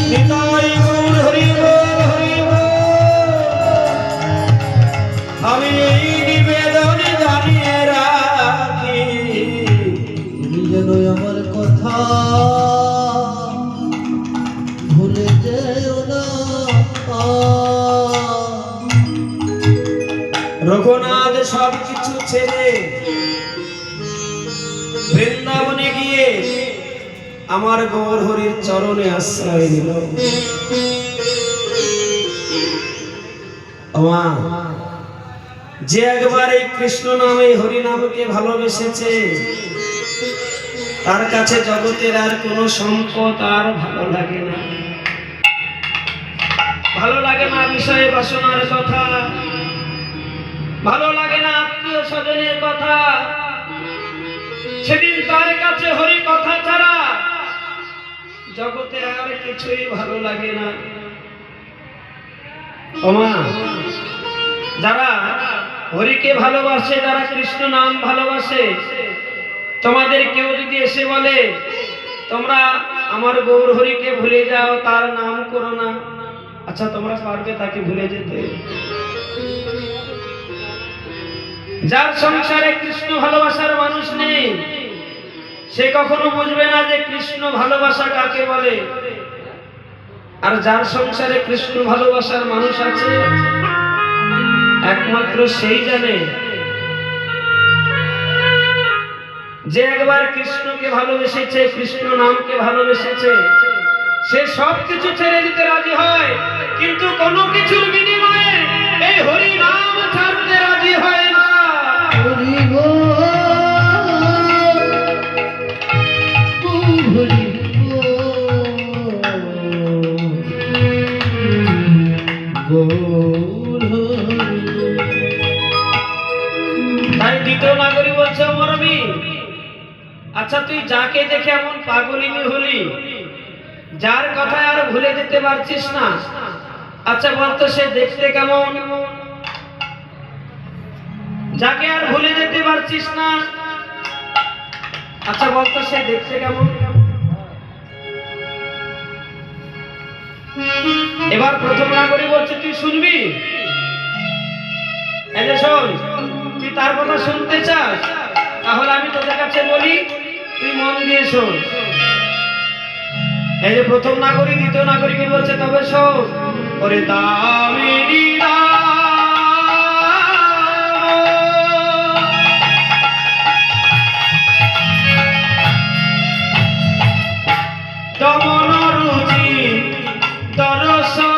নিতাই গৌর হরি বল হরি বল। আমি এই নিবেদন জানিয়ে রাখি, তুমি যেন আমার কথা ভুলে যেও না। রঘুনাথ সব কিছু ছেড়ে বৃন্দাবনে গিয়ে আমার গৌর হরির চরণে আশ্রয় নিল। যে একবার এই কৃষ্ণ নামে হরি নামকে ভালোবেসেছে, তার কাছে জগতের আর কোনো সম্পদ আর ভালো লাগে না। ভালো লাগে না বিষয়ে বাসনার কথা, ভালো লাগে না আত্মীয় স্বজনের কথা। সেদিন তার কাছে হরি কথা ছাড়া জগতে আর কিছুই ভালো লাগে না। ওমা, যারা হরিকে ভালোবাসে, যারা কৃষ্ণ নাম ভালোবাসে, তোমাদের কেউ যদি এসে বলে তোমরা আমার গৌর হরিকে ভুলে যাও, তার নাম করো না, আচ্ছা তোমরা পারবে তাকে ভুলে যেতে? যার সংসারে কৃষ্ণ ভালোবাসার মানুষ নেই, সে কখনো বুঝবে না যে কৃষ্ণ ভালোবাসা কাকে বলে। আর যার সংসারে কৃষ্ণ ভালোবাসার মানুষ আছে, একমাত্র সেই জানে। যে একবার কৃষ্ণকে ভালোবেসেছে, কৃষ্ণ নামকে ভালোবেসেছে, সে সব কিছু ছেড়ে দিতে রাজি হয়, কিন্তু কোনো কিছুর বিনিময়ে এই হরি নাম ছাড়তে রাজি হয় না। হরি বল, হরি বল, তাই দ্বিতীয় নাগরিক বলছে, মরবি আচ্ছা তুই যাকে দেখে এমন পাগলিনী হলি, যার কথায় আর ভুলে যেতে পারছিস না, আচ্ছা বলতো সে দেখতে কেমন? যাকে আর ভুলে যেতে পারছিস না, আচ্ছা বলতো সে দেখতে কেমন? এবার প্রথম নাগরিক বলছে, তুই শুনবি? এই যে শোন, তুই তার কথা শুনতে চাস, তাহলে আমি তোদের কাছে বলি, তুই মন দিয়ে শোন। এই যে প্রথম নাগরিক দ্বিতীয় নাগরিক বলছে, তবে শোন। ওরে দামিনী দমন রুচি দর্শন